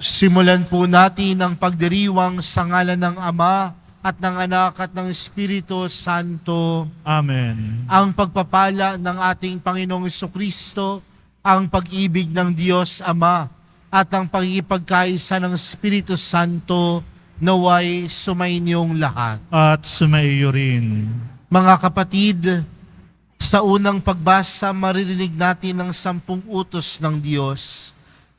Simulan po natin ang pagdiriwang sa ngalan ng Ama at ng Anak at ng Espiritu Santo. Amen. Ang pagpapala ng ating Panginoong Jesucristo, ang pag-ibig ng Diyos Ama at ang pagkikipagkaisa ng Espiritu Santo naway sumainyong lahat. At sumaiyo rin. Mga kapatid, sa unang pagbasa maririnig natin ang 10 utos ng Diyos.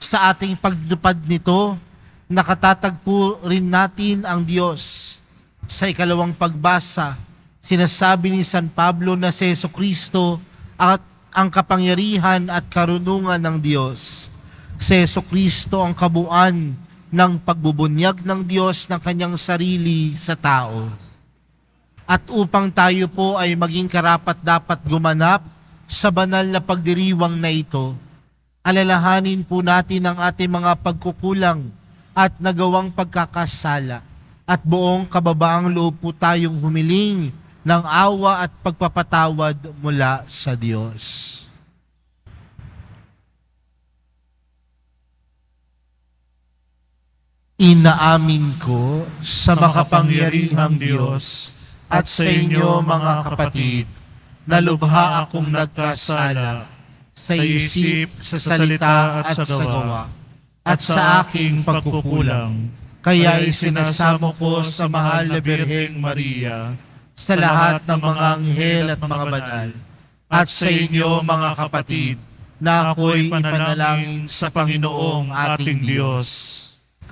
Sa ating pagtupad nito, nakatatagpo rin natin ang Diyos. Sa ikalawang pagbasa, sinasabi ni San Pablo na si Jesucristo at ang kapangyarihan at karunungan ng Diyos. Si Jesucristo ang kabuuan ng pagbubunyag ng Diyos ng kanyang sarili sa tao. At upang tayo po ay maging karapat-dapat gumanap sa banal na pagdiriwang na ito, alalahanin po natin ang ating mga pagkukulang at nagawang pagkakasala at buong kababaang loob po tayong humiling ng awa at pagpapatawad mula sa Diyos. Inaamin ko sa makapangyarihang Diyos at sa inyo mga kapatid na lubha akong nagkasala sa isip, sa salita at sa gawa, at sa aking pagkukulang. Kaya isinasamo ko sa mahal na Birheng Maria, sa lahat ng mga anghel at mga banal, at sa inyo mga kapatid, na ako'y ipanalangin sa Panginoong ating Diyos.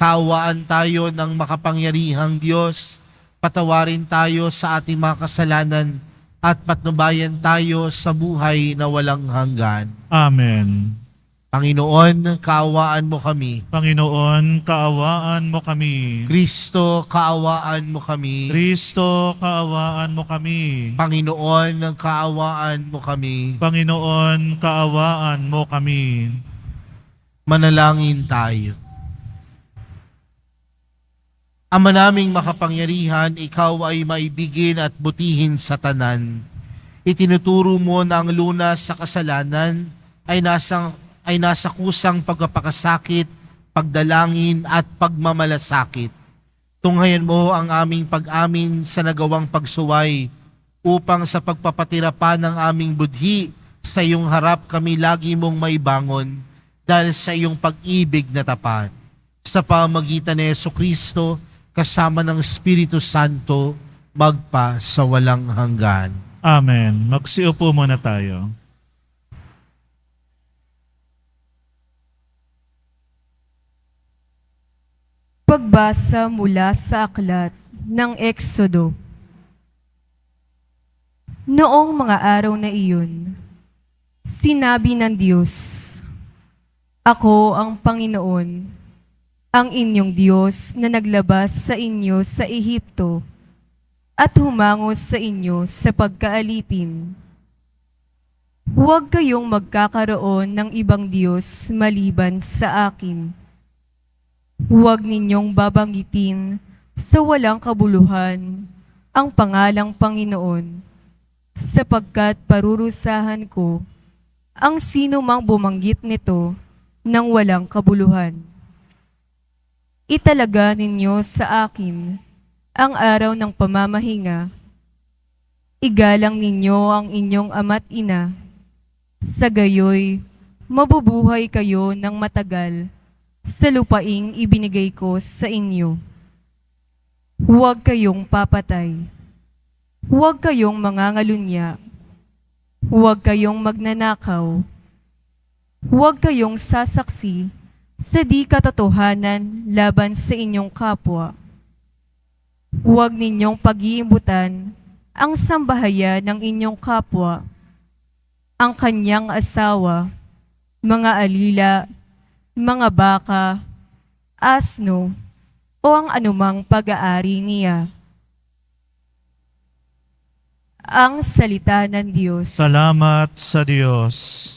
Kaawaan tayo ng makapangyarihang Diyos, patawarin tayo sa ating mga kasalanan, at patnubayan tayo sa buhay na walang hanggan. Amen. Panginoon, kaawaan mo kami. Panginoon, kaawaan mo kami. Kristo, kaawaan mo kami. Kristo, kaawaan mo kami. Panginoon, kaawaan mo kami. Panginoon, kaawaan mo kami. Manalangin tayo. Ama naming makapangyarihan, ikaw ay maibigin at butihin sa tanan. Itinuturo mo na ang lunas sa kasalanan ay nasa kusang pagpapakasakit, pagdalangin at pagmamalasakit. Tunghayan mo ang aming pag-amin sa nagawang pagsuway upang sa pagpapatira pa ng aming budhi sa iyong harap kami lagi mong maibangon dahil sa iyong pag-ibig na tapat. Sa pamamagitan ni Jesucristo, kasama ng Espiritu Santo, magpa sa walang hanggan. Amen. Magsiupo muna tayo. Pagbasa mula sa aklat ng Eksodo. Noong mga araw na iyon, sinabi ng Diyos, "Ako ang Panginoon, ang inyong Diyos na naglabas sa inyo sa Ehipto at humangos sa inyo sa pagkaalipin. Huwag kayong magkakaroon ng ibang Diyos maliban sa akin. Huwag ninyong babanggitin sa walang kabuluhan ang pangalang Panginoon, sapagkat parurusahan ko ang sino mang bumanggit nito ng walang kabuluhan. Italaga ninyo sa akin ang araw ng pamamahinga. Igalang ninyo ang inyong ama't ina. Sa gayoy, mabubuhay kayo ng matagal sa lupaing ibinigay ko sa inyo. Huwag kayong papatay. Huwag kayong mangangalunya. Huwag kayong magnanakaw. Huwag kayong sasaksi sa di katotohanan laban sa inyong kapwa. Huwag ninyong pag-iimbutan ang sambahayan ng inyong kapwa, ang kanyang asawa, mga alila, mga baka, asno, o ang anumang pag-aari niya." Ang salita ng Diyos. Salamat sa Diyos.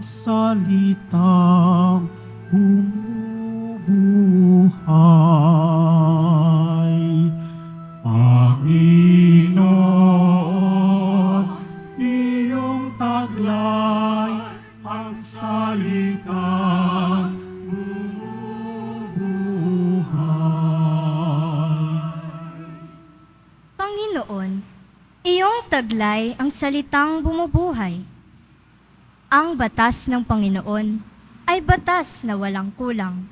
salitang bumubuhay. Panginoon, iyong taglay ang salitang bumubuhay. Panginoon, iyong taglay ang salitang bumubuhay. Ang batas ng Panginoon ay batas na walang kulang.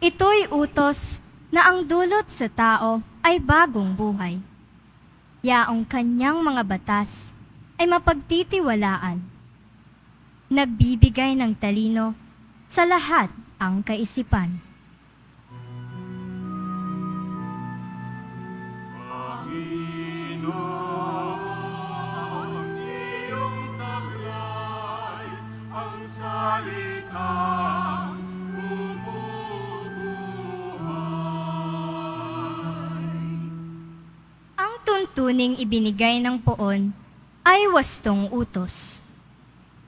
Ito'y utos na ang dulot sa tao ay bagong buhay. Yaong kanyang mga batas ay mapagtitiwalaan. Nagbibigay ng talino sa lahat ang kaisipan. Panginoon, iyong taglay ang salitang bumubuhay. Ang tuntuning ibinigay ng poon ay wastong utos.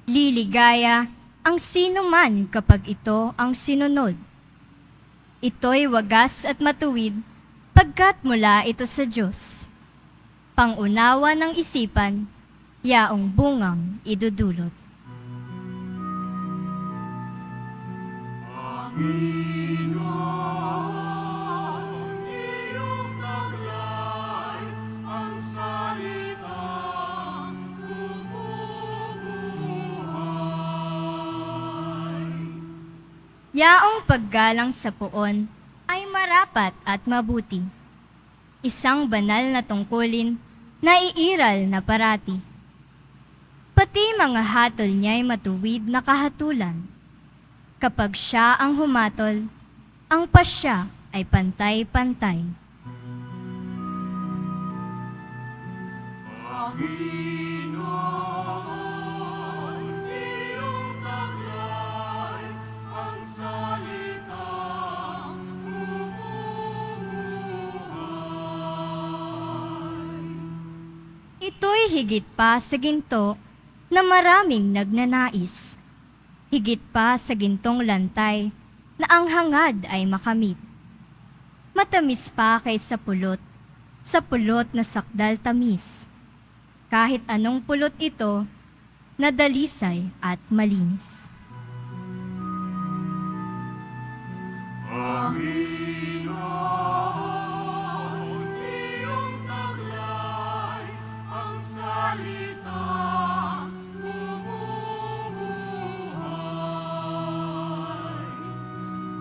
Liligaya ang sino man kapag ito ang sinunod. Ito'y wagas at matuwid pagkat mula ito sa Diyos. Pangunawa ng isipan, yaong bungang idudulot. Panginoon, iyong taglay ang salitang bumubuhay. Yaong paggalang sa poon ay marapat at mabuti. Isang banal na tungkulin na iiral na parati. Pati mga hatol niya'y matuwid na kahatulan. Kapag siya ang humatol, ang pasya ay pantay-pantay. Panginoon, iyong taglay ang salitang bumubuhay. Ito'y higit pa sa ginto na maraming nagnanais. Higit pa sa gintong lantay na ang hangad ay makamit. Matamis pa kaysa pulot, sa pulot na sakdal tamis. Kahit anong pulot ito, na dalisay at malinis. Panginoon, iyong taglay ang salitang bumubuhay.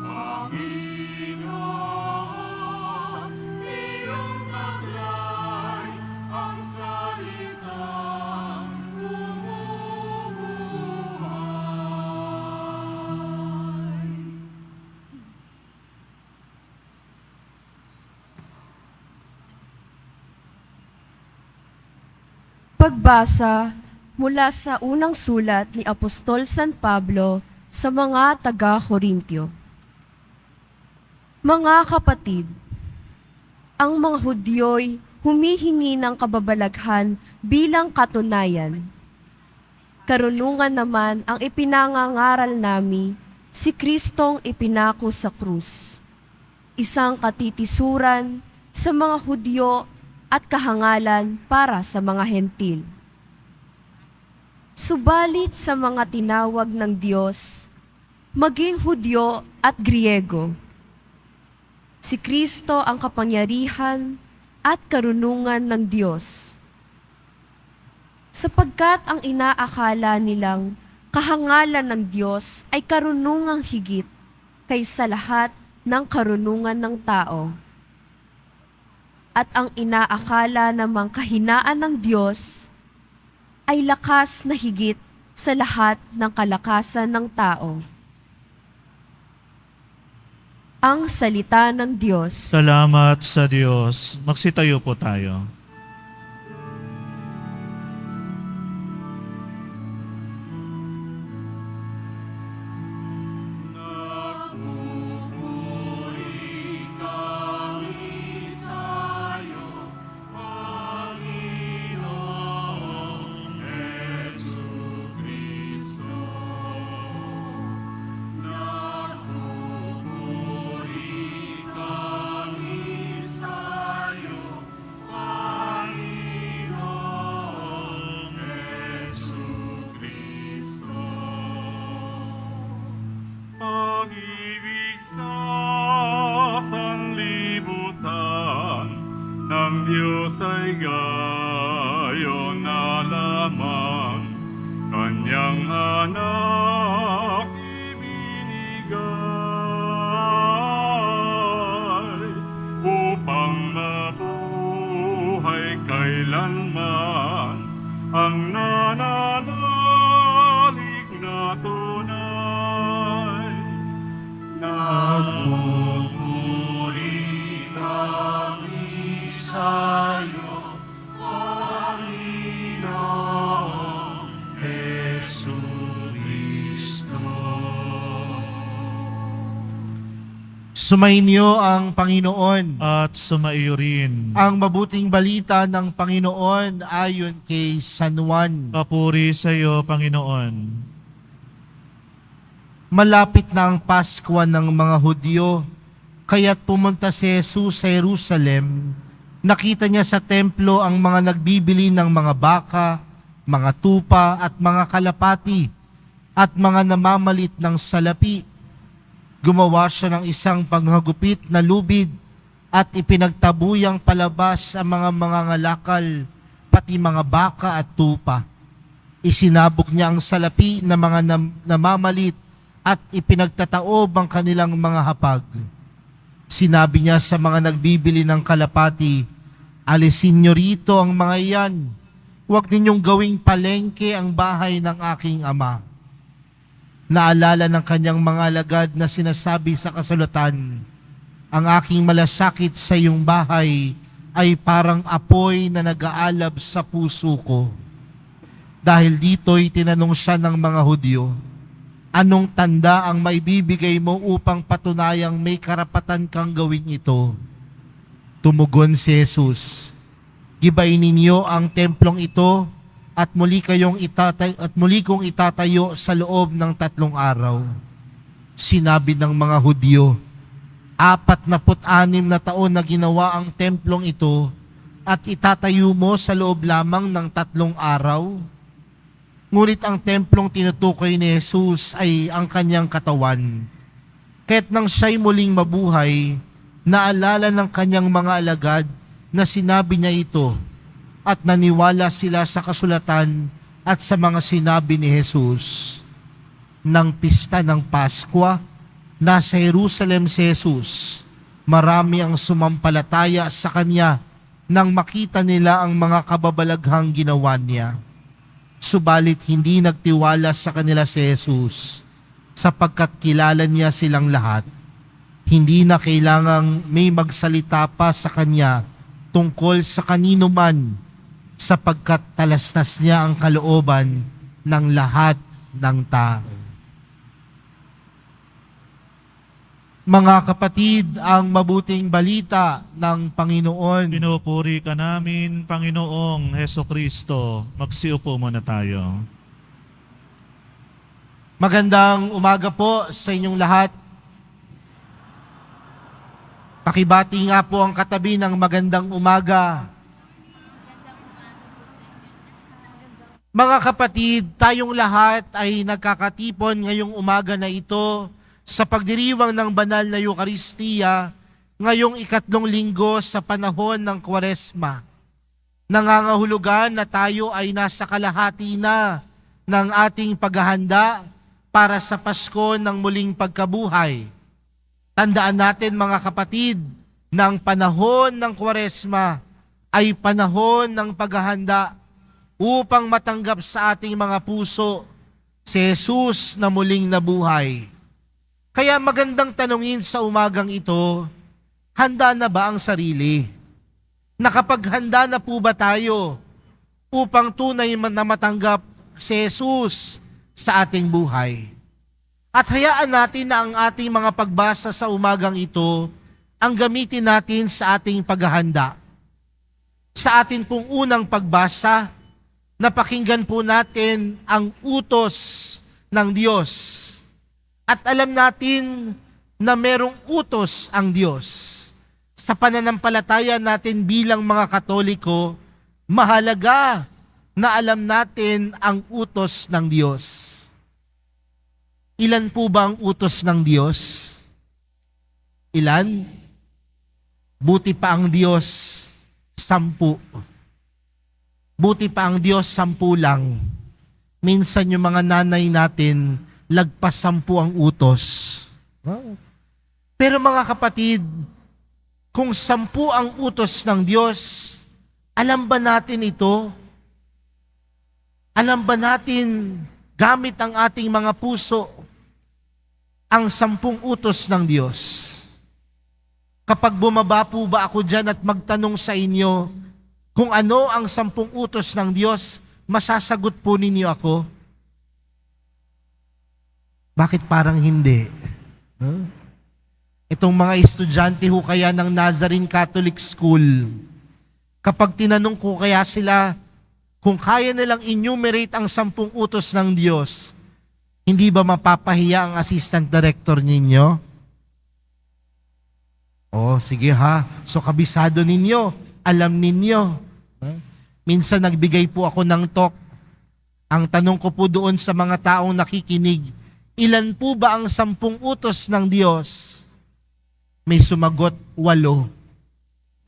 Panginoon, iyong taglay ang salitang bumubuhay. Pagbasa mula sa unang sulat ni Apostol San Pablo sa mga taga-Korintyo. Mga kapatid, ang mga Hudyo'y humihingi ng kababalaghan bilang katunayan. Karunungan naman ang ipinangangaral nami, si Kristong ipinako sa krus. Isang katitisuran sa mga Hudyo at kahangalan para sa mga hentil. Subalit sa mga tinawag ng Diyos, maging Hudyo at Griego, si Kristo ang kapangyarihan at karunungan ng Diyos. Sapagkat ang inaakala nilang kahangalan ng Diyos ay karunungang higit kaysa lahat ng karunungan ng tao. At ang inaakala namang kahinaan ng Diyos ay lakas na higit sa lahat ng kalakasan ng tao. Ang salita ng Diyos. Salamat sa Diyos. Magsitayo po tayo. Panginoong Jesu Cristo. Nagpupuri kami sa'yo, Panginoong Jesucristo. Sumainyo ang Panginoon. At sumaiyo rin. Ang mabuting balita ng Panginoon ayon kay San Juan. Papuri sa iyo, Panginoon. Malapit na ang Pasko ng mga Hudyo, kaya't pumunta si Jesus sa Jerusalem. Nakita niya sa templo ang mga nagbibili ng mga baka, mga tupa at mga kalapati, at mga namamalit ng salapi. Gumawa siya ng isang panghagupit na lubid at ipinagtabuyang palabas ang mga ngalakal, pati mga baka at tupa. Isinabog niya ang salapi na mga namamalit at ipinagtataob ang kanilang mga hapag. Sinabi niya sa mga nagbibili ng kalapati, "Alisin niyo rito ang mga iyan. Huwag ninyong gawing palengke ang bahay ng aking ama." Naalala ng kanyang mga alagad na sinasabi sa kasulatan, "Ang aking malasakit sa iyong bahay ay parang apoy na nag-aalab sa puso ko." Dahil dito'y tinanong siya ng mga Hudyo, "Anong tanda ang maibibigay mo upang patunayang may karapatan kang gawin ito?" Tumugon si Jesus, "Gibain ninyo ang templong ito at muli kong itatayo sa loob ng 3 araw. Sinabi ng mga Hudyo, 46 na taon na ginawa ang templong ito at itatayo mo sa loob lamang ng 3 araw? Ngunit ang templong tinutukoy ni Jesus ay ang kanyang katawan. Kaya't nang siya'y muling mabuhay, naalala ng kanyang mga alagad na sinabi niya ito, at naniwala sila sa kasulatan at sa mga sinabi ni Jesus. Nang pista ng Paskwa, nasa Jerusalem si Jesus. Marami ang sumampalataya sa kanya nang makita nila ang mga kababalaghang ginawa niya. Subalit hindi nagtiwala sa kanila si Jesus, sapagkat kilala niya silang lahat. Hindi na kailangang may magsalita pa sa kanya tungkol sa kanino man, sapagkat talastas niya ang kalooban ng lahat ng tao. Mga kapatid, ang mabuting balita ng Panginoon. Pinupuri ka namin, Panginoong Heso Kristo. Magsiupo muna tayo. Magandang umaga po sa inyong lahat. Pakibati nga po ang katabi ng magandang umaga. Mga kapatid, tayong lahat ay nagkakatipon ngayong umaga na ito sa pagdiriwang ng banal na Eukaristiya ngayong 3 linggo sa panahon ng Kwaresma. Nangangahulugan na tayo ay nasa kalahati na ng ating paghahanda para sa Pasko ng muling pagkabuhay. Tandaan natin mga kapatid, na ang panahon ng Kwaresma ay panahon ng paghahanda upang matanggap sa ating mga puso si Jesus na muling nabuhay. Kaya magandang tanungin sa umagang ito, handa na ba ang sarili? Nakapaghanda na po ba tayo upang tunay na matanggap si Jesus sa ating buhay? At hayaan natin na ang ating mga pagbasa sa umagang ito ang gamitin natin sa ating paghahanda. Sa ating pong unang pagbasa, napakinggan po natin ang utos ng Diyos. At alam natin na merong utos ang Diyos. Sa pananampalataya natin bilang mga Katoliko, mahalaga na alam natin ang utos ng Diyos. Ilan po ba ang utos ng Diyos? Ilan? Buti pa ang Diyos, 10. Buti pa ang Diyos, 10 lang. Minsan yung mga nanay natin, lagpas 10 ang utos. Pero mga kapatid, kung 10 ang utos ng Diyos, alam ba natin ito? Alam ba natin gamit ang ating mga puso ang 10 utos ng Diyos. Kapag bumaba po ba ako dyan at magtanong sa inyo kung ano ang 10 utos ng Diyos, masasagot po ninyo ako? Bakit parang hindi? Huh? Itong mga estudyante ho kaya ng Nazarene Catholic School, kapag tinanong ko kaya sila kung kaya nilang enumerate ang 10 utos ng Diyos, hindi ba mapapahiya ang assistant director ninyo? Oh, sige ha. So kabisado ninyo, alam ninyo. Minsan nagbigay po ako ng talk. Ang tanong ko po doon sa mga taong nakikinig, ilan po ba ang 10 utos ng Diyos? May sumagot 8.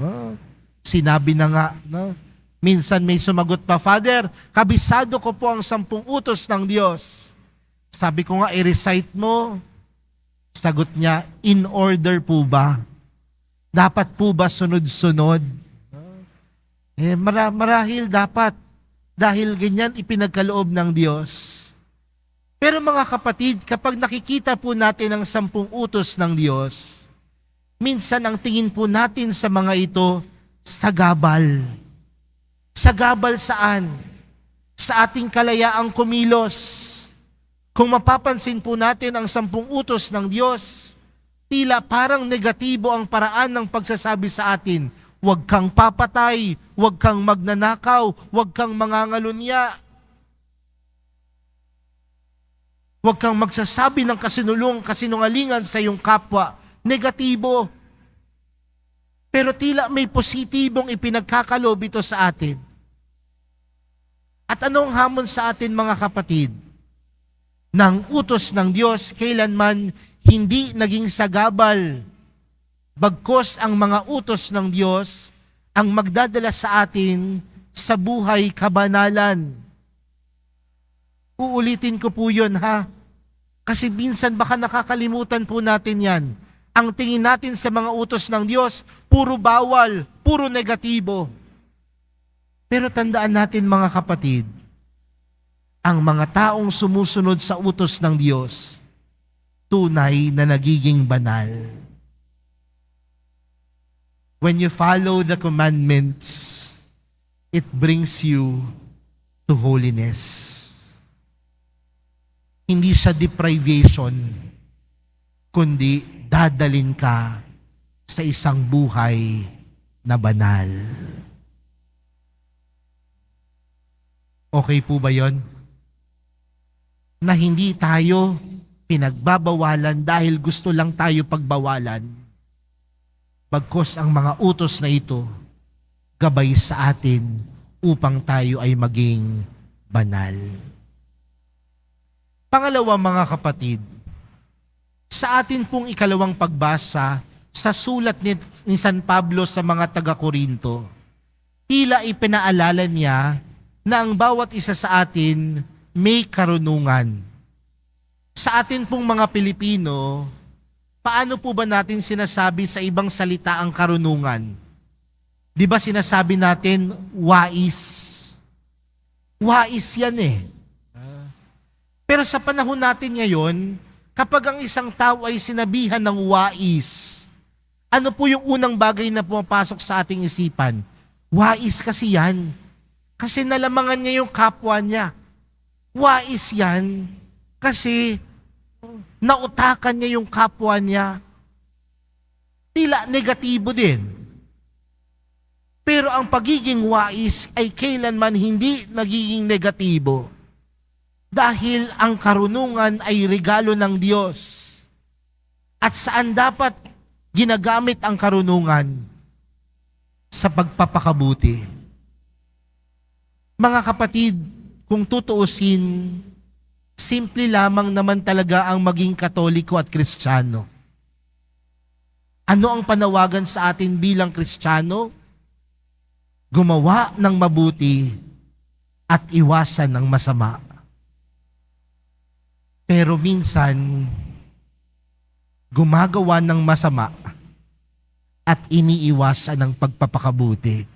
Sinabi na nga, no? Minsan may sumagot pa, Father, kabisado ko po ang 10 utos ng Diyos. Sabi ko nga, i-recite mo. Sagot niya, in order po ba? Dapat po ba sunod-sunod? Marahil dapat. Dahil ganyan ipinagkaloob ng Diyos. Pero mga kapatid, kapag nakikita po natin ang 10 utos ng Diyos, minsan ang tingin po natin sa mga ito, sagabal. Sagabal saan? Sa ating kalayaang kumilos. Kung mapapansin po natin ang 10 utos ng Diyos, tila parang negatibo ang paraan ng pagsasabi sa atin. Huwag kang papatay, huwag kang magnanakaw, huwag kang mangangalunya. Huwag kang magsasabi ng kasinungalingan sa iyong kapwa. Negatibo. Pero tila may positibong ipinagkakalob ito sa atin. At anong hamon sa atin mga kapatid? Nang utos ng Diyos kailanman hindi naging sagabal. Bagkus ang mga utos ng Diyos ang magdadala sa atin sa buhay kabanalan. Uulitin ko po yun ha. Kasi minsan baka nakakalimutan po natin yan. Ang tingin natin sa mga utos ng Diyos, puro bawal, puro negatibo. Pero tandaan natin mga kapatid, ang mga taong sumusunod sa utos ng Diyos, tunay na nagiging banal. When you follow the commandments, it brings you to holiness. Hindi siya deprivation, kundi dadalin ka sa isang buhay na banal. Okay po ba yon? Na hindi tayo pinagbabawalan dahil gusto lang tayo pagbawalan. Bagkus ang mga utos na ito, gabay sa atin upang tayo ay maging banal. Pangalawa mga kapatid, sa atin pong ikalawang pagbasa sa sulat ni San Pablo sa mga taga-Korinto, tila ipinaalala niya na ang bawat isa sa atin may karunungan. Sa atin pong mga Pilipino, paano po ba natin sinasabi sa ibang salita ang karunungan? Di ba sinasabi natin, wais? Wais yan eh. Pero sa panahon natin ngayon, kapag ang isang tao ay sinabihan ng wais, ano po yung unang bagay na pumapasok sa ating isipan? Wais kasi yan. Kasi nalamangan niya yung kapwa niya. Wais yan kasi nautakan niya yung kapwa niya. Tila negatibo din. Pero ang pagiging wais ay kailanman hindi nagiging negatibo. Dahil ang karunungan ay regalo ng Diyos. At saan dapat ginagamit ang karunungan? Sa pagpapakabuti. Mga kapatid, kung tutuusin, simple lamang naman talaga ang maging Katoliko at Kristiyano. Ano ang panawagan sa atin bilang Kristiyano? Gumawa ng mabuti at iwasan ng masama. Pero minsan, gumagawa ng masama at iniiwasan ng pagpapakabuti.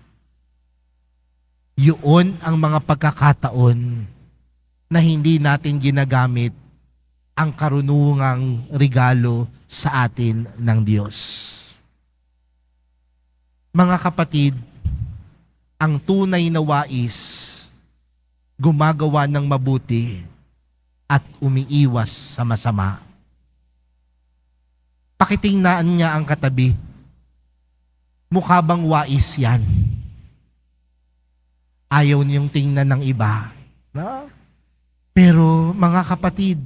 Yun ang mga pagkakataon na hindi natin ginagamit ang karunungang regalo sa atin ng Diyos. Mga kapatid, ang tunay na wais, gumagawa ng mabuti at umiiwas sa masama. Pakitingnan niya ang katabi. Mukha bang wais yan? Ayaw niyong tingnan ng iba. No? Pero mga kapatid,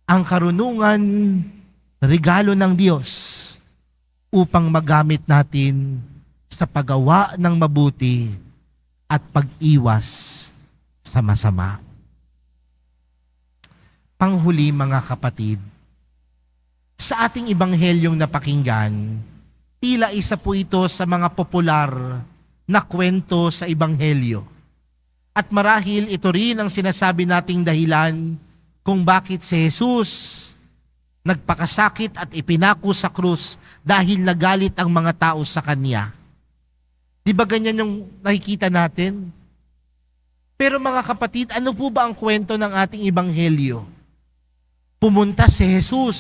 ang karunungan, regalo ng Diyos upang magamit natin sa paggawa ng mabuti at pag-iwas sa masama. Panghuli mga kapatid, sa ating ibanghelyong napakinggan, tila isa po ito sa mga popular na kwento sa ibanghelyo. At marahil ito rin ang sinasabi nating dahilan kung bakit si Jesus nagpakasakit at ipinako sa krus dahil nagalit ang mga tao sa Kanya. Di ba ganyan yung nakikita natin? Pero mga kapatid, ano po ba ang kwento ng ating ibanghelyo? Pumunta si Jesus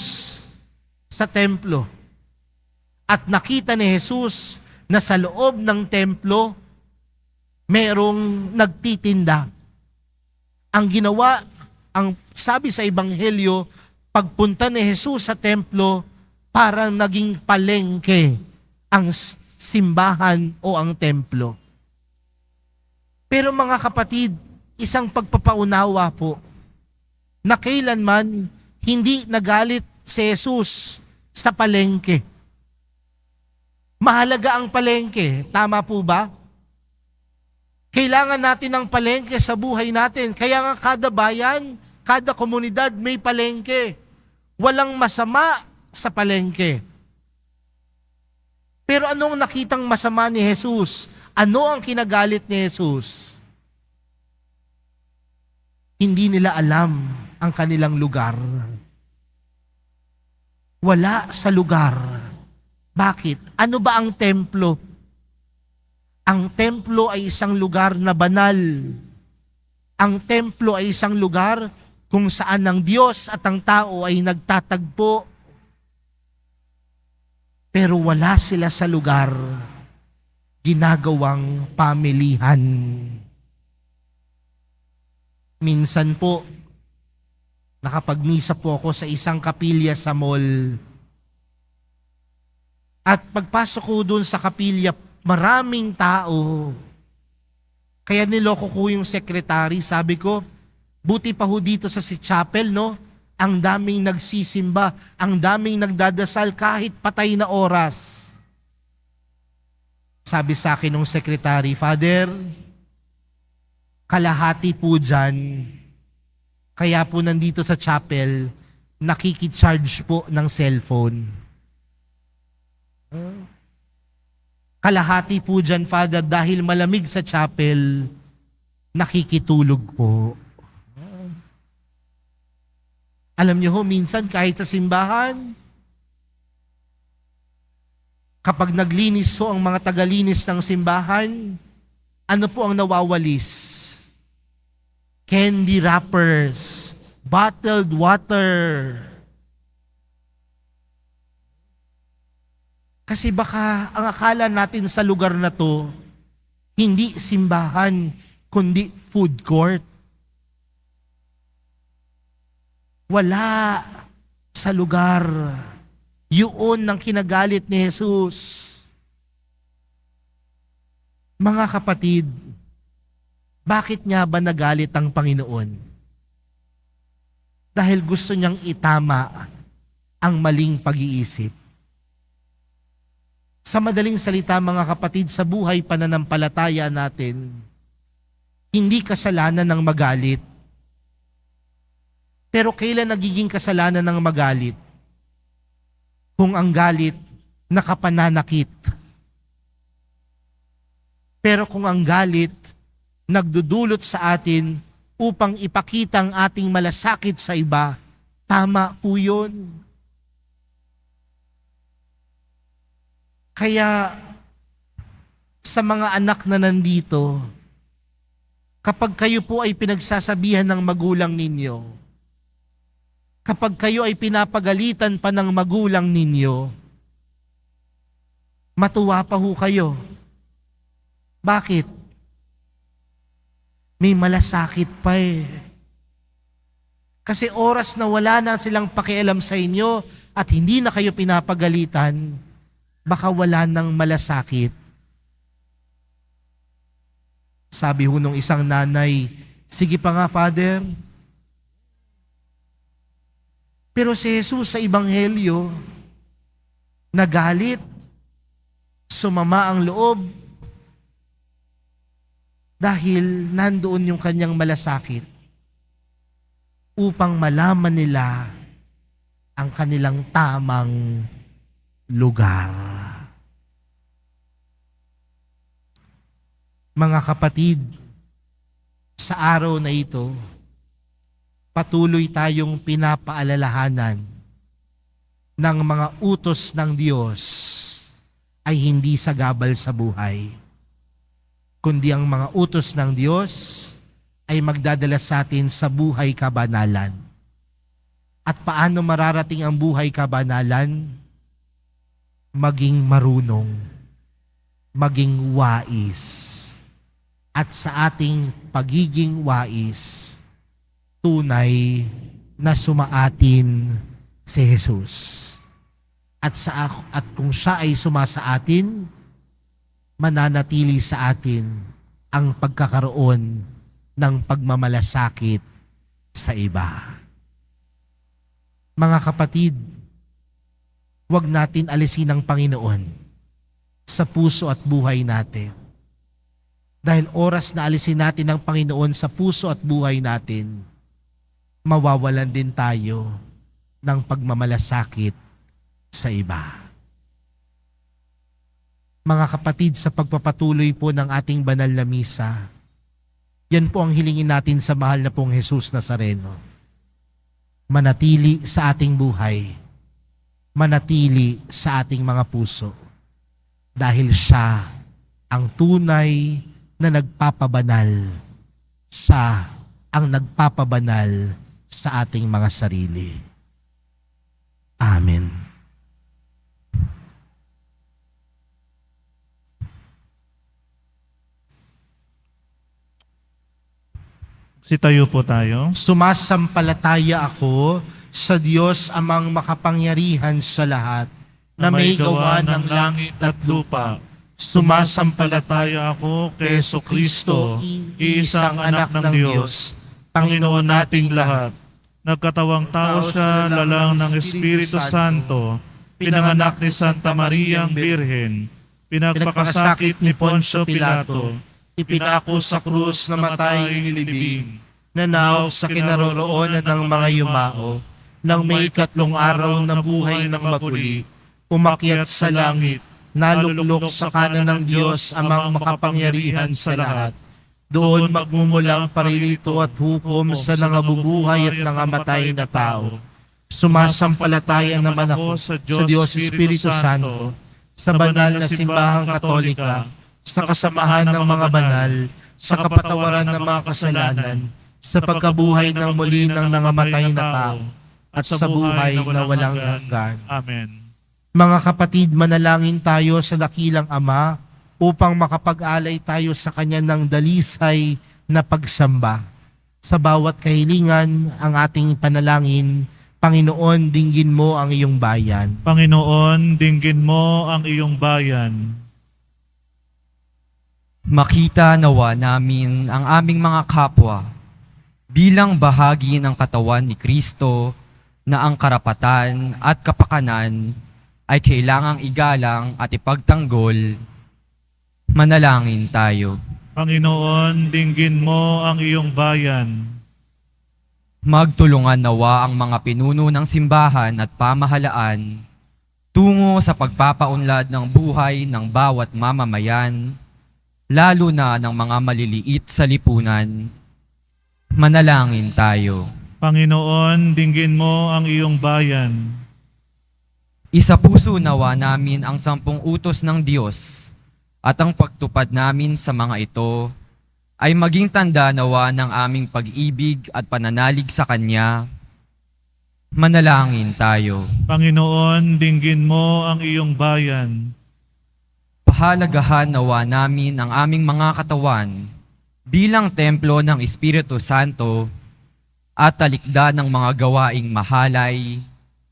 sa templo at nakita ni Jesus na sa loob ng templo merong nagtitinda. Ang ginawa, ang sabi sa ebanghelyo, pagpunta ni Jesus sa templo, parang naging palengke ang simbahan o ang templo. Pero mga kapatid, isang pagpapaunawa po, na kailanman hindi nagalit si Jesus sa palengke. Mahalaga ang palengke, tama po ba? Kailangan natin ng palengke sa buhay natin. Kaya nga kada bayan, kada komunidad may palengke. Walang masama sa palengke. Pero anong nakitang masama ni Jesus? Ano ang kinagalit ni Jesus? Hindi nila alam ang kanilang lugar. Wala sa lugar. Bakit? Ano ba ang templo? Ang templo ay isang lugar na banal. Ang templo ay isang lugar kung saan ang Diyos at ang tao ay nagtatagpo. Pero wala sila sa lugar ginagawang pamilihan. Minsan po, nakapagmisa po ako sa isang kapilya sa mall. At pagpasok ko doon sa kapilya, maraming tao. Kaya niloko ko yung sekretary. Sabi ko, buti pa ho dito sa si chapel, no? Ang daming nagsisimba, ang daming nagdadasal kahit patay na oras. Sabi sa akin ng sekretary, Father, kalahati po dyan. Kaya po nandito sa chapel, nakikicharge po ng cellphone. Kalahati po dyan, Father, dahil malamig sa chapel, nakikitulog po. Alam niyo ho, minsan kahit sa simbahan, kapag naglinis ho ang mga tagalinis ng simbahan, ano po ang nawawalis? Candy wrappers, bottled water. Kasi baka ang akala natin sa lugar na to, hindi simbahan, kundi food court. Wala sa lugar. Yun ang kinagalit ni Jesus. Mga kapatid, bakit nga ba nagalit ang Panginoon? Dahil gusto niyang itama ang maling pag-iisip. Sa madaling salita mga kapatid, sa buhay pananampalataya natin, hindi kasalanan ng magalit. Pero kailan nagiging kasalanan ng magalit? Kung ang galit nakapananakit. Pero kung ang galit nagdudulot sa atin upang ipakita ang ating malasakit sa iba, tama po yun. Kaya sa mga anak na nandito, kapag kayo po ay pinagsasabihan ng magulang ninyo, kapag kayo ay pinapagalitan pa ng magulang ninyo, matuwa pa ho kayo. Bakit? May malasakit pa eh. Kasi oras na wala na silang pakialam sa inyo at hindi na kayo pinapagalitan, baka wala nang malasakit. Sabi ho nung isang nanay, sige pa nga, Father. Pero si Jesus sa Ebanghelyo, nagalit, sumama ang loob, dahil nandoon yung kanyang malasakit upang malaman nila ang kanilang tamang lugar. Mga kapatid, sa araw na ito, patuloy tayong pinapaalalahanan ng mga utos ng Diyos ay hindi sagabal sa buhay, kundi ang mga utos ng Diyos ay magdadala sa atin sa buhay kabanalan. At paano mararating ang buhay kabanalan? Maging marunong, maging wais. At sa ating pagiging wais, tunay na sumaatin si Jesus. At kung siya ay sumasa atin, mananatili sa atin ang pagkakaroon ng pagmamalasakit sa iba. Mga kapatid, huwag natin alisin ang Panginoon sa puso at buhay natin. Dahil oras na alisin natin ang Panginoon sa puso at buhay natin, mawawalan din tayo ng pagmamalasakit sa iba. Mga kapatid, sa pagpapatuloy po ng ating banal na misa, yan po ang hilingin natin sa mahal na pong Jesus Nazareno. Manatili sa ating buhay, manatili sa ating mga puso, dahil siya ang tunay na nagpapabanal. Siya ang nagpapabanal sa ating mga sarili. Amen. Sitayo po tayo. Sumasampalataya ako sa Diyos amang makapangyarihan sa lahat, na may gawa ng langit at lupa. Sumasampalataya ako kay Jesucristo, iisang anak ng Diyos, Panginoon nating lahat. Nagkatawang tao siya, lalang ng Espiritu Santo, pinanganak ni Santa Maria ang Birhen, pinagpakasakit ni Poncio Pilato, ipinako sa krus, namatay, inilibing, Nanaog sa kinaroroonan ng mga yumao, nang may ikatlong araw na buhay ng maguli, umakyat sa langit, naluklok sa kanan ng Diyos amang makapangyarihan sa lahat. Doon magmumulang paririto at hukom sa nangabubuhay at nangamatay na tao. Sumasampalataya naman ako sa Diyos Espiritu Santo, sa banal na simbahang katolika, sa kasamahan ng mga banal, sa kapatawaran ng mga kasalanan, sa pagkabuhay ng muli ng nangamatay na tao, at sa buhay na walang hanggan. Amen. Mga kapatid, manalangin tayo sa dakilang Ama upang makapag-alay tayo sa Kanya ng dalisay na pagsamba. Sa bawat kahilingan ang ating panalangin, Panginoon, dinggin mo ang iyong bayan. Panginoon, dinggin mo ang iyong bayan. Makita nawa namin ang aming mga kapwa bilang bahagi ng katawan ni Kristo, na ang karapatan at kapakanan ay kailangang igalang at ipagtanggol. Manalangin tayo. Panginoon, dinggin mo ang iyong bayan. Magtulungan nawa ang mga pinuno ng simbahan at pamahalaan tungo sa pagpapaunlad ng buhay ng bawat mamamayan, lalo na ng mga maliliit sa lipunan. Manalangin tayo. Panginoon, dinggin mo ang iyong bayan. Isapuso nawa namin ang 10 utos ng Diyos, at ang pagtupad namin sa mga ito ay maging tanda nawa ng aming pag-ibig at pananalig sa Kanya. Manalangin tayo. Panginoon, dinggin mo ang iyong bayan. Pahalagahan nawa namin ang aming mga katawan bilang templo ng Espiritu Santo at talikda ng mga gawaing mahalay,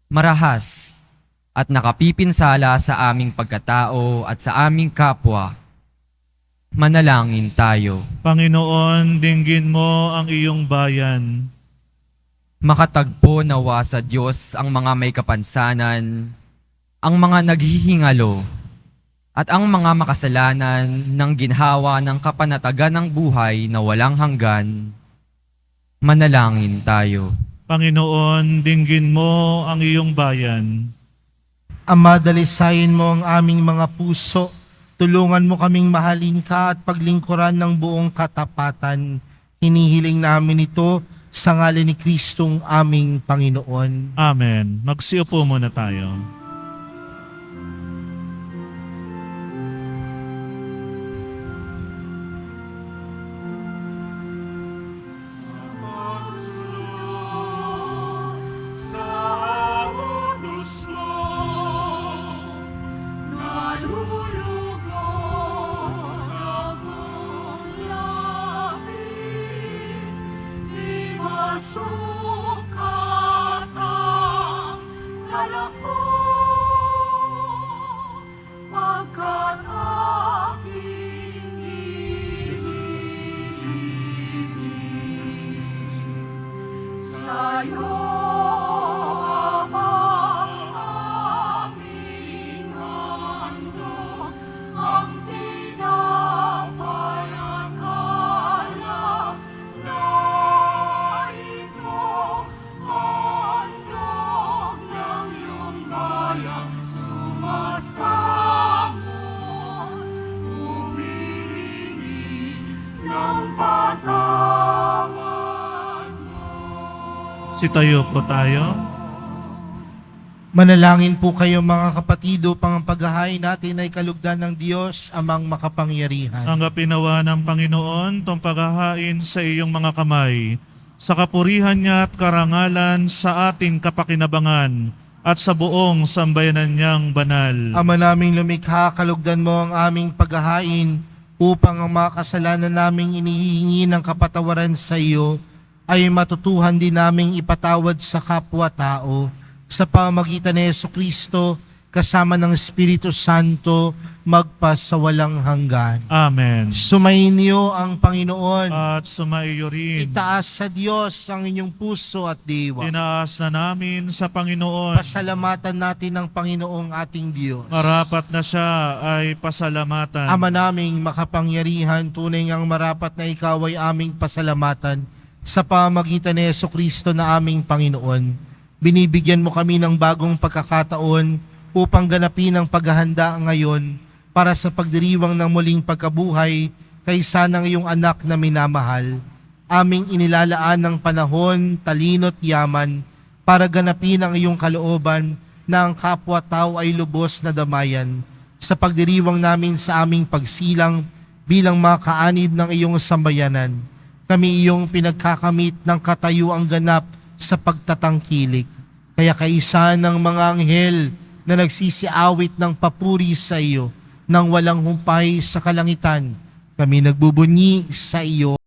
marahas, at nakapipinsala sa aming pagkatao at sa aming kapwa. Manalangin tayo. Panginoon, dinggin mo ang iyong bayan. Makatagpo nawa sa Diyos ang mga may kapansanan, ang mga naghihingalo, at ang mga makasalanan ng ginhawa ng kapanatagan ng buhay na walang hanggan. Manalangin tayo. Panginoon, dinggin mo ang iyong bayan. Ama, dalisayin mo ang aming mga puso. Tulungan mo kaming mahalin ka at paglingkuran ng buong katapatan. Hinihiling namin ito sa ngalan ni Kristong aming Panginoon. Amen. Magsiupo muna tayo. Sa utos mo, nalulugod akong labis. Di masukat ang alak ko, pagkat aking ibig sa'yo. Sitayo po tayo. Manalangin po kayo mga kapatid upang ang paghahain natin ay kalugdan ng Diyos amang makapangyarihan. Tanggapin nawa ng Panginoon tong paghahain sa iyong mga kamay, sa kapurihan niya at karangalan sa ating kapakinabangan at sa buong sambayanan niyang banal. Ama naming lumikha, kalugdan mo ang aming paghahain upang ang mga kasalanan naming inihihingi ng kapatawaran sa iyo ay matutuhan din naming ipatawad sa kapwa-tao sa pamamagitan ni Jesucristo kasama ng Espiritu Santo magpasawalang hanggan. Amen. Sumainyo ang Panginoon. At sumaiyo rin. Itaas sa Diyos ang inyong puso at diwa. Tinaas na namin sa Panginoon. Pasalamatan natin ang Panginoong ating Diyos. Marapat na siya ay pasalamatan. Ama naming makapangyarihan, tunay ngang marapat na ikaw ay aming pasalamatan sa pamamagitan ni Jesucristo na aming Panginoon. Binibigyan mo kami ng bagong pagkakataon upang ganapin ang paghahanda ngayon para sa pagdiriwang ng muling pagkabuhay kaysa ng iyong anak na minamahal. Aming inilalaan ng panahon, talino't yaman para ganapin ang iyong kalooban na ang kapwa-tao ay lubos na damayan sa pagdiriwang namin sa aming pagsilang bilang mga kaanib ng iyong sambayanan. Kami iyong pinagkakamit ng katayuang ganap sa pagtatangkilik. Kaya kaisa ng mga anghel na nagsisiawit ng papuri sa iyo nang walang humpay sa kalangitan, kami nagbubunyi sa iyo.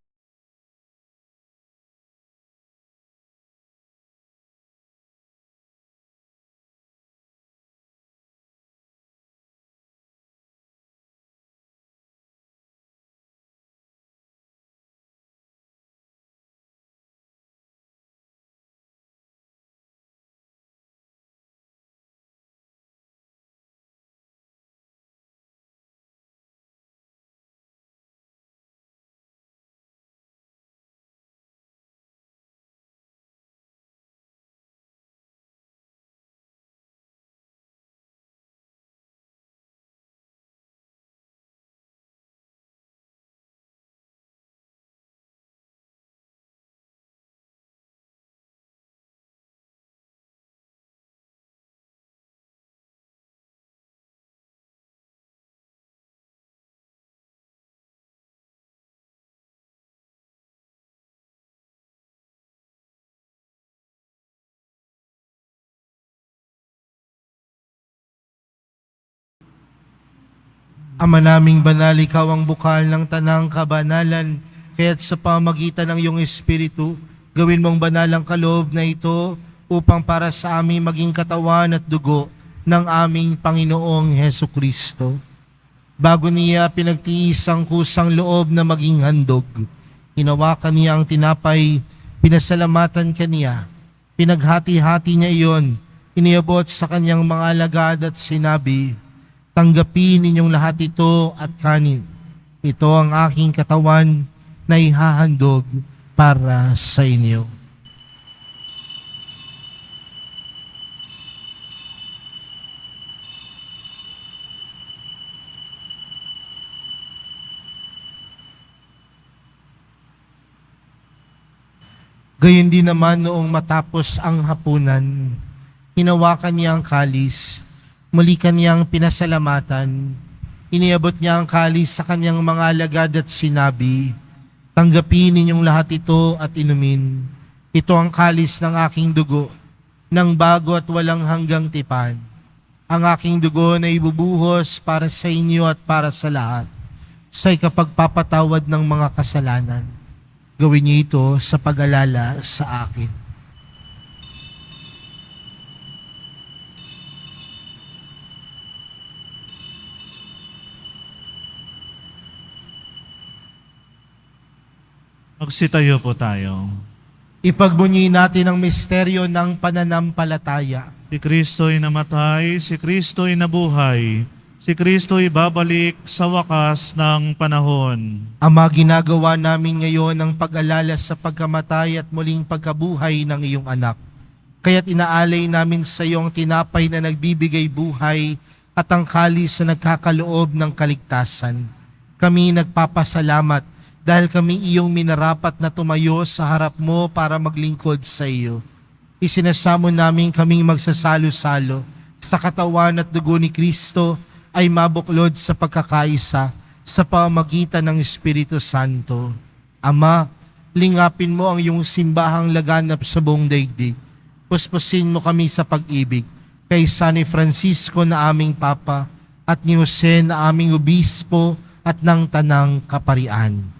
Ama naming banal, ikaw ang bukal ng tanang kabanalan, kaya't sa pamagitan ng iyong Espiritu, gawin mong banal ang kaloob na ito upang para sa amin maging katawan at dugo ng aming Panginoong Heso Kristo. Bago niya pinagtiis ang kusang loob na maging handog, hinawakan niya ang tinapay, pinasalamatan kaniya, pinaghati-hati niya iyon, iniabot sa kanyang mga alagad at sinabi, "Tanggapin ninyong lahat ito at kanin. Ito ang aking katawan na ihahandog para sa inyo." Gayon din naman noong matapos ang hapunan, hinawakan niya ang kalis, muli kaniyang pinasalamatan, iniabot niya ang kalis sa kanyang mga alagad at sinabi, "Tanggapin ninyong lahat ito at inumin. Ito ang kalis ng aking dugo, ng bago at walang hanggang tipan. Ang aking dugo na ibubuhos para sa inyo at para sa lahat, sa ikapagpapatawad ng mga kasalanan. Gawin niyo ito sa pag-alala sa akin." Magsitayo po tayo. Ipagbunyi natin ang misteryo ng pananampalataya. Si Kristo'y namatay, si Kristo'y nabuhay, si Kristo'y babalik sa wakas ng panahon. Ama, ginagawa namin ngayon ang pag-alala sa pagkamatay at muling pagkabuhay ng iyong anak. Kaya't inaalay namin sa iyo ang tinapay na nagbibigay buhay at ang kalis na nagkakaloob ng kaligtasan. Kami nagpapasalamat dahil kami iyong minarapat na tumayo sa harap mo para maglingkod sa iyo. Isinasamo namin kaming magsasalo-salo sa katawan at dugo ni Kristo ay mabuklod sa pagkakaisa sa pamamagitan ng Espiritu Santo. Ama, lingapin mo ang iyong simbahang laganap sa buong daigdig. Puspusin mo kami sa pag-ibig kay San Francisco na aming Papa at ni Jose na aming Obispo at ng Tanang Kaparian.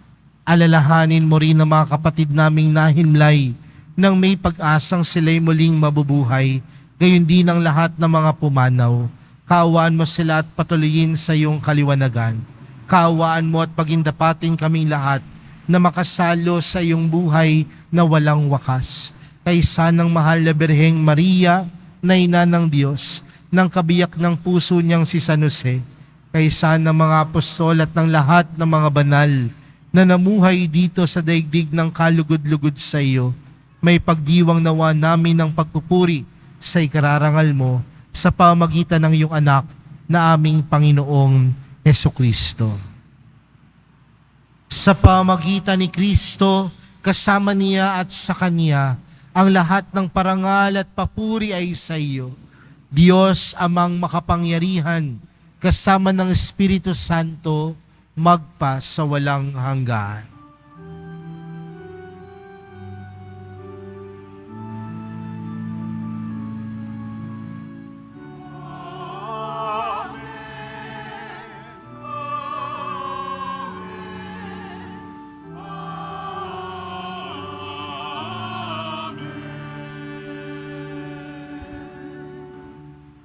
Alalahanin mo rin ang mga kapatid naming nahimlay nang may pag-asang sila'y muling mabubuhay, gayon din ang lahat ng mga pumanaw. Kaawaan mo sila at patuloyin sa iyong kaliwanagan. Kaawaan mo at pagindapatin kaming lahat na makasalo sa iyong buhay na walang wakas. Kaysa ng mahal na Birheng Maria, na ina ng Diyos, ng kabiyak ng puso niyang si San Jose, kaysa ng mga apostol at ng lahat ng mga banal na namuhay dito sa daigdig ng kalugod-lugod sa iyo, may pagdiwang nawa namin ng pagpupuri sa ikararangal mo sa pamagitan ng iyong anak na aming Panginoong Hesukristo. Sa pamagitan ni Kristo, kasama niya at sa Kanya, ang lahat ng parangal at papuri ay sa iyo. Diyos amang makapangyarihan, kasama ng Espiritu Santo, magpa sa walang hanggan.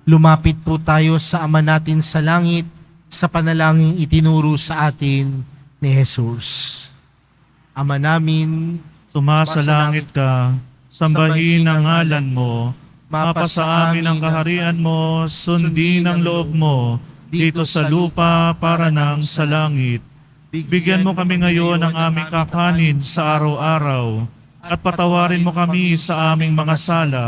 Lumapit po tayo sa Ama natin sa langit sa panalangin itinuro sa atin ni Jesus. Ama namin, Sumasalangit ka, sambahin ang ngalan mo, mapasa amin ang kaharian mo, sundin ang loob mo, dito sa lupa para nang sa langit. Bigyan mo kami ngayon ng aming kakanin sa araw-araw, at patawarin mo kami sa aming mga sala,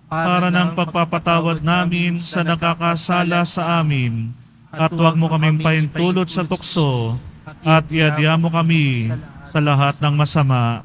para ng pagpapatawad namin sa nakakasala sa amin, at huwag mo kaming paintulot sa tukso, at iadya mo kami sa lahat ng masama.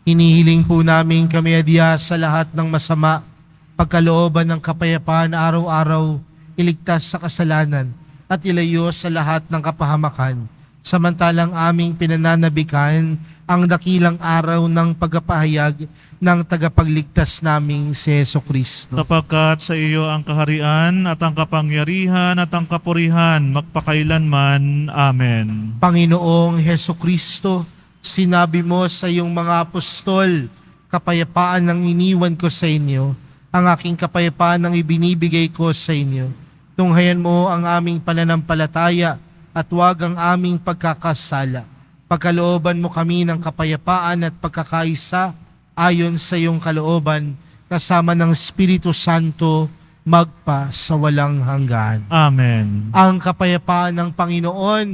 hinihiling po namin kami adya sa lahat ng masama, pagkalooban ng kapayapaan araw-araw, iligtas sa kasalanan, at ilayo sa lahat ng kapahamakan, samantalang aming pinananabikan ang dakilang araw ng pagpapahayag ng tagapagligtas naming si Jesucristo. Sapagkat sa iyo ang kaharian at ang kapangyarihan at ang kapurihan magpakailanman. Amen. Panginoong Jesucristo, sinabi mo sa iyong mga apostol, kapayapaan ang iniwan ko sa inyo, ang aking kapayapaan ang ibinibigay ko sa inyo. Tunghayan mo ang aming pananampalataya at huwag ang aming pagkakasala. Pagkalooban mo kami ng kapayapaan at pagkakaisa ayon sa iyong kalooban, kasama ng Espiritu Santo, magpa sa walang hanggan. Amen. Ang kapayapaan ng Panginoon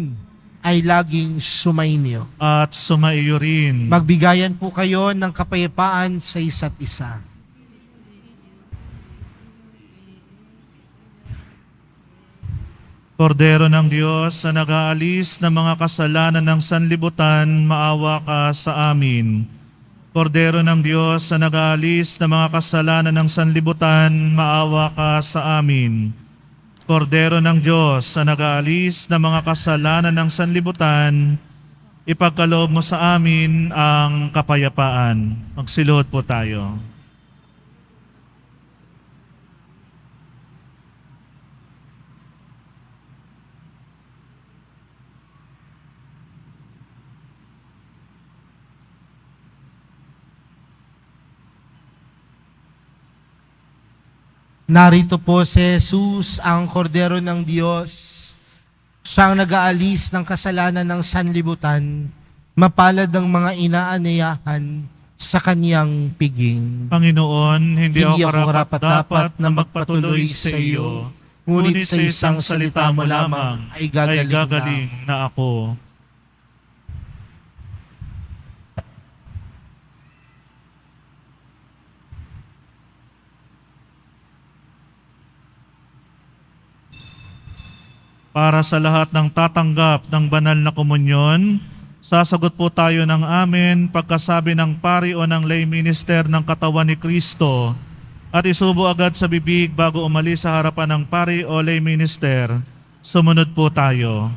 ay laging sumainyo. At sumaiyo rin. Magbigayan po kayo ng kapayapaan sa isa't isa. Kordero ng Diyos na nag-aalis ng mga kasalanan ng sanlibutan, maawa ka sa amin. Kordero ng Diyos na nag-aalis ng mga kasalanan ng sanlibutan, maawa ka sa amin. Kordero ng Diyos na nag-aalis ng mga kasalanan ng sanlibutan, ipagkaloob mo sa amin ang kapayapaan. Magsiluhod po tayo. Narito po si Jesus, ang kordero ng Diyos. Siyang nag-aalis ng kasalanan ng sanlibutan, mapalad ang mga inaanayahan sa kanyang piging. Panginoon, hindi ako karapat-dapat na magpatuloy sa iyo, ngunit sa isang salita mo lamang ay gagaling na ako. Para sa lahat ng tatanggap ng banal na komunyon, sasagot po tayo ng amen pagkasabi ng pari o ng lay minister ng katawan ni Kristo at isubo agad sa bibig bago umalis sa harapan ng pari o lay minister. Sumunod po tayo.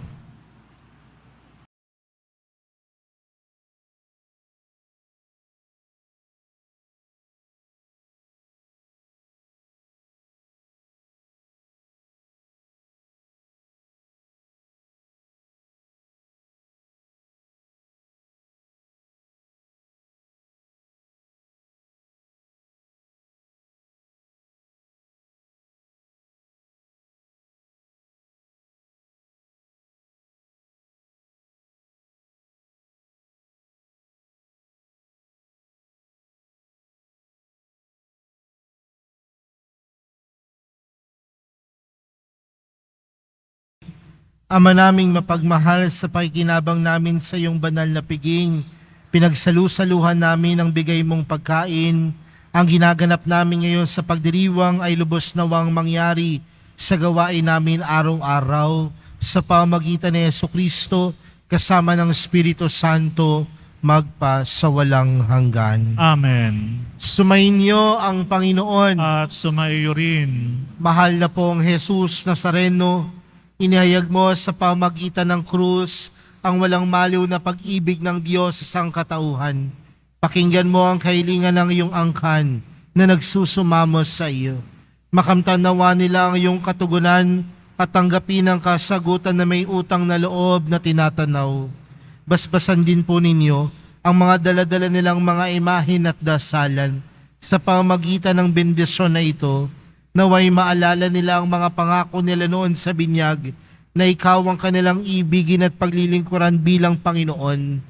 Ama naming mapagmahal, sa pakikinabang namin sa iyong banal na piging, pinagsalusaluhan namin ang bigay mong pagkain. Ang ginaganap namin ngayon sa pagdiriwang ay lubos nawang mangyari sa gawain namin araw-araw sa pamagitan ni Jesucristo kasama ng Espiritu Santo magpa sa walang hanggan. Amen. Sumainyo ang Panginoon. At sumaiyo rin. Mahal na pong Jesus Nazareno, inihayag mo sa pamagitan ng krus ang walang maliw na pag-ibig ng Diyos sa sangkatauhan. Pakinggan mo ang kahilingan ng iyong angkan na nagsusumamos sa iyo. Makamtan nawa nila ang iyong katugunan at tanggapin ang kasagutan na may utang na loob na tinatanaw. Basbasan din po ninyo ang mga daladala nilang mga imahin at dasalan. Sa pamagitan ng bendisyon na ito, naway maalala nila ang mga pangako nila noon sa binyag na ikaw ang kanilang ibigin at paglilingkuran bilang Panginoon